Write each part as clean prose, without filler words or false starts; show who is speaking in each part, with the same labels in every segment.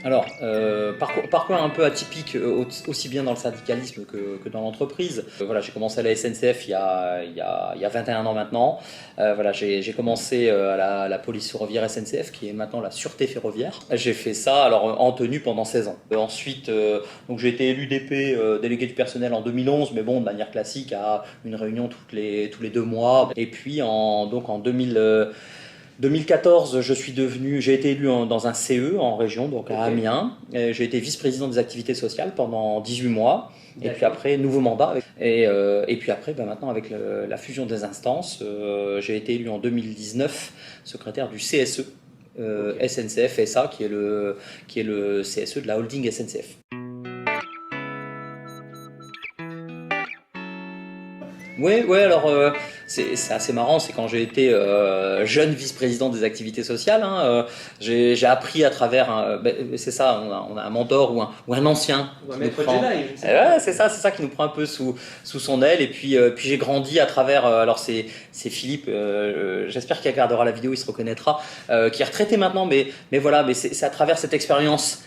Speaker 1: Alors, parcours un peu atypique, aussi bien dans le syndicalisme que dans l'entreprise. Voilà, j'ai commencé à la SNCF il y a 21 ans maintenant. Voilà, j'ai commencé à la police ferroviaire SNCF, qui est maintenant la sûreté ferroviaire. J'ai fait ça alors en tenue pendant 16 ans. Ensuite, donc j'ai été élu DP, délégué du personnel en 2011, mais bon, de manière classique, à une réunion tous les 2 mois. Et puis donc en 2014, j'ai été élu dans un CE en région, donc à Amiens. J'ai été vice-président des activités sociales pendant 18 mois. Et puis après, nouveau mandat. Et puis après, maintenant avec la fusion des instances, j'ai été élu en 2019 secrétaire du CSE, SNCF SA, qui est le CSE de la holding SNCF. Oui, ouais, alors c'est assez marrant, c'est quand j'ai été jeune vice-président des activités sociales, hein, j'ai appris à travers, c'est ça, on a un mentor ou un ancien
Speaker 2: ou un
Speaker 1: qui nous
Speaker 2: maître
Speaker 1: prend,
Speaker 2: Jedi, je sais
Speaker 1: ouais, c'est ça qui nous prend un peu sous son aile, et puis j'ai grandi à travers, alors c'est Philippe, j'espère qu'il regardera la vidéo, il se reconnaîtra, qui est retraité maintenant, mais voilà, mais c'est à travers cette expérience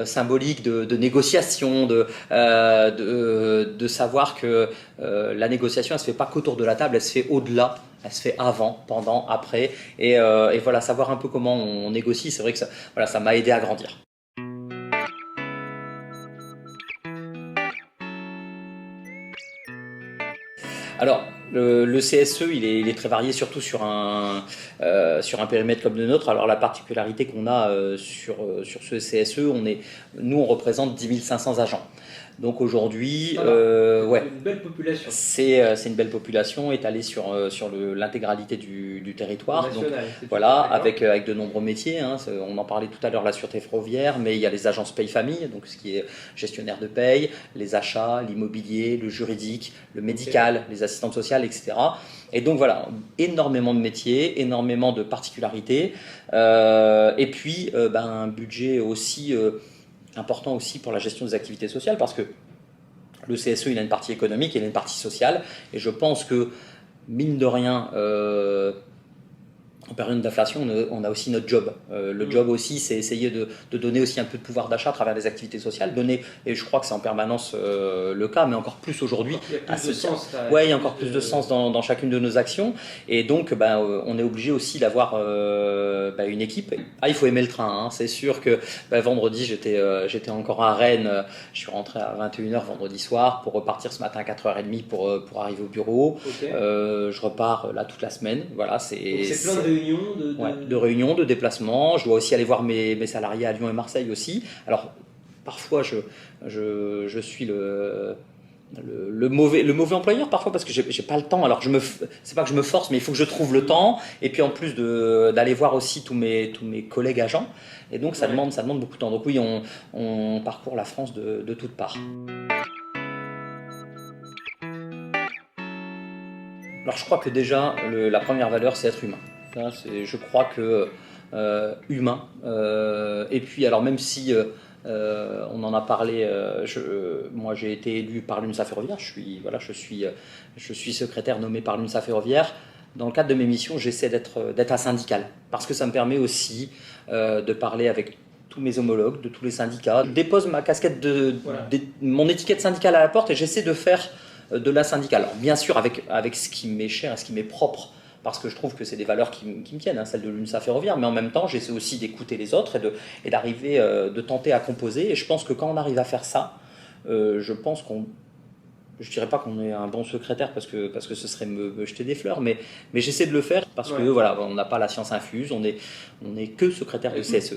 Speaker 1: symbolique de négociation, de savoir que la négociation, elle se fait pas qu'autour de la table, elle se fait au-delà, elle se fait avant, pendant, après, et voilà, savoir un peu comment on négocie, c'est vrai que ça m'a aidé à grandir. Alors, le CSE, il est très varié, surtout sur un périmètre comme le nôtre. Alors, la particularité qu'on a sur ce CSE, nous, on représente 10 500 agents. Donc aujourd'hui, ouais,
Speaker 2: une belle population.
Speaker 1: c'est une belle population étalée sur l'intégralité du territoire.
Speaker 2: National,
Speaker 1: Donc, voilà, avec de nombreux métiers, hein. On en parlait tout à l'heure, la sûreté ferroviaire, mais il y a les agences paye-famille, donc ce qui est gestionnaire de paye, les achats, l'immobilier, le juridique, le médical, les assistantes sociales, etc. Et donc voilà, énormément de métiers, énormément de particularités, et puis un budget aussi important aussi pour la gestion des activités sociales, parce que le CSE, il a une partie économique, il a une partie sociale, et je pense que, mine de rien, en période d'inflation, on a aussi notre job. Le job aussi, c'est essayer de donner aussi un peu de pouvoir d'achat à travers les activités sociales. Et je crois que c'est en permanence le cas, mais encore plus aujourd'hui.
Speaker 2: Il y a plus de sens.
Speaker 1: Ouais, il y a encore plus de sens dans chacune de nos actions. Et donc, on est obligé aussi d'avoir une équipe. Il faut aimer le train, hein. C'est sûr que vendredi, j'étais encore à Rennes. Je suis rentré à 21h vendredi soir pour repartir ce matin à 4h30 pour arriver au bureau. Je repars là toute la semaine. Voilà,
Speaker 2: c'est plein de réunions,
Speaker 1: de réunions, de déplacements. Je dois aussi aller voir mes salariés à Lyon et Marseille aussi. Alors, parfois, je suis le mauvais employeur parfois, parce que j'ai pas le temps. Alors c'est pas que je me force, mais il faut que je trouve le temps, et puis en plus d'aller voir aussi tous mes collègues agents, et donc ça demande beaucoup de temps. Donc oui, on parcourt la France de toutes parts. Alors je crois que déjà la première valeur, c'est être humain. Je crois que humain, et puis alors même si on en a parlé, moi j'ai été élu par l'UNSA Ferroviaire, je suis secrétaire nommé par l'UNSA Ferroviaire. Dans le cadre de mes missions, j'essaie d'être asyndical, parce que ça me permet aussi de parler avec tous mes homologues de tous les syndicats. Je dépose ma casquette mon étiquette syndicale à la porte, et j'essaie de faire de la syndicale. Alors bien sûr avec ce qui m'est cher et ce qui m'est propre, parce que je trouve que c'est des valeurs qui me tiennent, hein, celles de l'UNSA Ferroviaire, mais en même temps j'essaie aussi d'écouter les autres et d'arriver, de tenter à composer. Et je pense que quand on arrive à faire ça, je pense je dirais pas qu'on est un bon secrétaire, parce que ce serait me jeter des fleurs, mais j'essaie de le faire, parce que voilà, on n'a pas la science infuse, on est que secrétaire de CSE.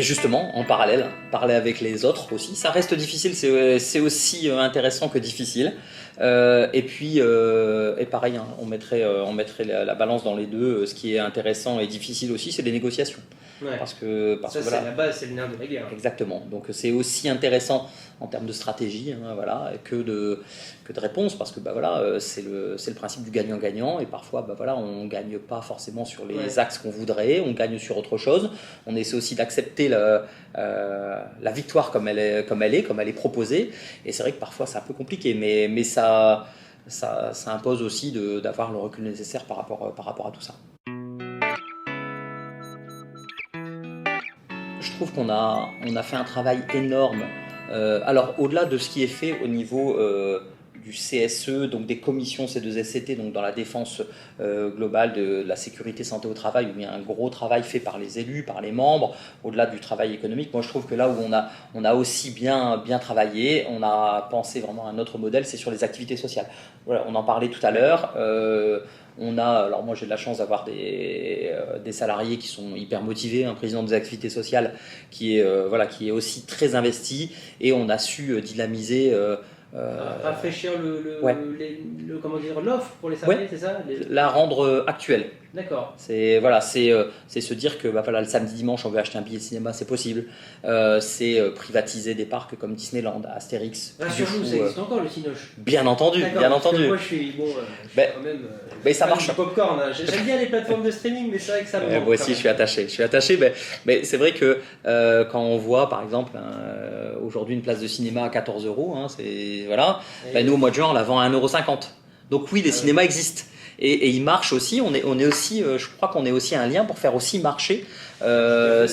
Speaker 1: Justement, en parallèle, parler avec les autres aussi. Ça reste difficile, c'est aussi intéressant que difficile. Et puis, et pareil, hein, on mettrait la balance dans les deux. Ce qui est intéressant et difficile aussi, c'est les négociations.
Speaker 2: Ouais.
Speaker 1: Parce que
Speaker 2: voilà. C'est la base, c'est le nerf de la guerre.
Speaker 1: Exactement. Donc c'est aussi intéressant en termes de stratégie, hein, voilà, que de réponse, parce que c'est le principe du gagnant-gagnant, et parfois on ne gagne pas forcément sur les axes qu'on voudrait, on gagne sur autre chose. On essaie aussi d'accepter la victoire comme elle est proposée, et c'est vrai que parfois c'est un peu compliqué, mais ça... ça impose aussi d'avoir le recul nécessaire par rapport à tout ça. Je trouve qu'on a fait un travail énorme. Alors, au-delà de ce qui est fait au niveau du CSE, donc des commissions C2SCT, donc dans la défense globale de la sécurité santé au travail, où il y a un gros travail fait par les élus, par les membres, au-delà du travail économique. Moi, je trouve que là où on a aussi bien travaillé, on a pensé vraiment à un autre modèle, c'est sur les activités sociales. Voilà, on en parlait tout à l'heure. Alors moi j'ai de la chance d'avoir des salariés qui sont hyper motivés, un président des activités sociales qui est aussi très investi, et on a su dynamiser
Speaker 2: rafraîchir
Speaker 1: ouais.
Speaker 2: comment dire, l'offre pour les salariés,
Speaker 1: Ouais.
Speaker 2: c'est ça
Speaker 1: La rendre actuelle.
Speaker 2: D'accord.
Speaker 1: C'est se dire que le samedi dimanche on veut acheter un billet de cinéma, c'est possible. C'est privatiser des parcs comme Disneyland, Astérix.
Speaker 2: Sur vous, ça existe encore le Cinoche?
Speaker 1: Bien entendu, bien entendu.
Speaker 2: Moi je suis quand même.
Speaker 1: Mais ça marche.
Speaker 2: Du popcorn. J'aime bien les plateformes de streaming, mais c'est vrai que ça me manque.
Speaker 1: Moi aussi, je suis attaché. Mais c'est vrai que quand on voit, par exemple, aujourd'hui une place de cinéma à 14 €, hein, nous au mois de juin on la vend à 1,50 €. Donc oui, les cinémas existent. Et ils marchent aussi. On est aussi, je crois qu'on est aussi un lien pour faire aussi marcher ce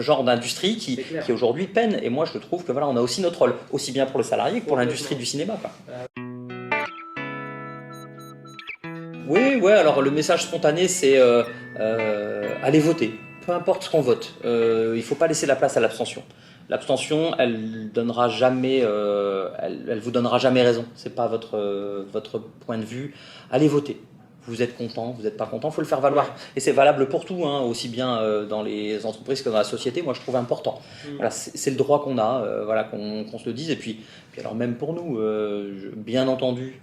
Speaker 1: genre d'industrie qui aujourd'hui peine. Et moi, je trouve que on a aussi notre rôle, aussi bien pour le salarié que pour l'industrie du cinéma, quoi. Oui, alors le message spontané, c'est allez voter. Peu importe ce qu'on vote. Il ne faut pas laisser la place à l'abstention. L'abstention, elle donnera jamais, elle vous donnera jamais raison. C'est pas votre point de vue. Allez voter. Vous êtes content, vous n'êtes pas content, il faut le faire valoir. Et c'est valable pour tout, hein, aussi bien dans les entreprises que dans la société. Moi, je trouve important. Voilà, c'est le droit qu'on a, qu'on se le dise. Et puis alors même pour nous, bien entendu.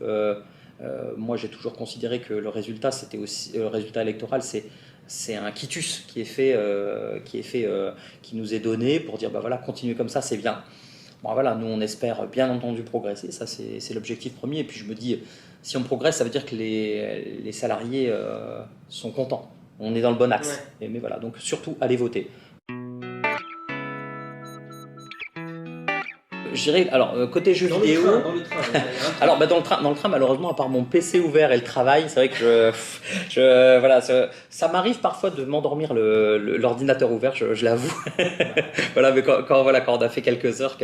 Speaker 1: Moi, j'ai toujours considéré que le résultat électoral, c'est un quitus qui nous est donné pour dire continuez comme ça, c'est bien. Bon, nous on espère bien entendu progresser, ça c'est l'objectif premier. Et puis je me dis, si on progresse, ça veut dire que les salariés sont contents. On est dans le bon axe. Ouais. Mais donc surtout allez voter. Je dirais, alors côté jeux vidéo.
Speaker 2: Dans le train.
Speaker 1: Alors dans le train, malheureusement, à part mon PC ouvert et le travail, c'est vrai que ça m'arrive parfois de m'endormir l'ordinateur ouvert, je l'avoue. Mais quand on a fait quelques heures.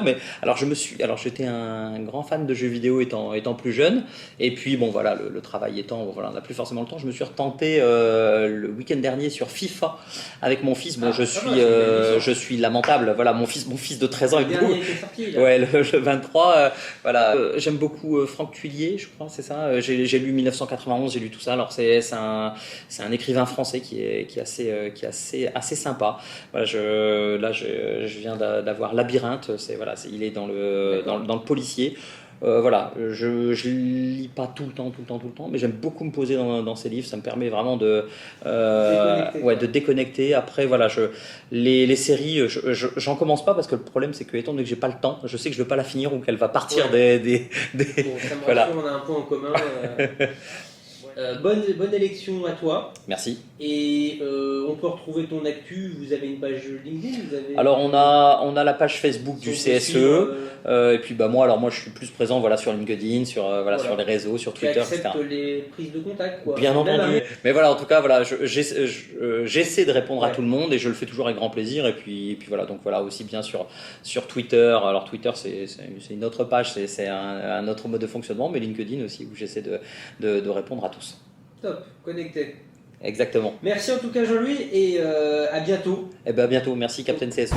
Speaker 1: Mais alors j'étais un grand fan de jeux vidéo étant plus jeune. Et puis le travail étant, on n'a plus forcément le temps. Je me suis retenté le week-end dernier sur FIFA avec mon fils. Bon, je suis lamentable. Mon fils de 13 ans est beau. Ouais, le 23. J'aime beaucoup Franck Thuillier, je crois, c'est ça. J'ai lu 1991, j'ai lu tout ça. Alors c'est un écrivain français qui est assez sympa. Je viens d'avoir Labyrinthe. Il est dans le policier. Je lis pas tout le temps, mais j'aime beaucoup me poser dans ces livres. Ça me permet vraiment de déconnecter. Après, les séries, j'en commence pas parce que le problème, c'est que étant donné que j'ai pas le temps, je sais que je veux pas la finir ou qu'elle va partir des.
Speaker 2: Bon, ça me rassure, on a un point en commun. Bonne élection à toi.
Speaker 1: Merci.
Speaker 2: Et on peut retrouver ton actu. Vous avez une page LinkedIn?
Speaker 1: Alors on a la page Facebook du CSE. Et puis moi je suis plus présent sur LinkedIn, sur les réseaux, sur Twitter, etc.
Speaker 2: Tu acceptes les prises de contact, quoi.
Speaker 1: Bien entendu. Mais en tout cas j'essaie de répondre à tout le monde et je le fais toujours avec grand plaisir. Et puis donc aussi bien sur Twitter. Alors Twitter c'est une autre page, c'est un autre mode de fonctionnement, mais LinkedIn aussi où j'essaie de répondre à tous.
Speaker 2: Top, connecté.
Speaker 1: Exactement.
Speaker 2: Merci en tout cas Jean-Louis et à bientôt.
Speaker 1: À bientôt. Merci Captain CSE.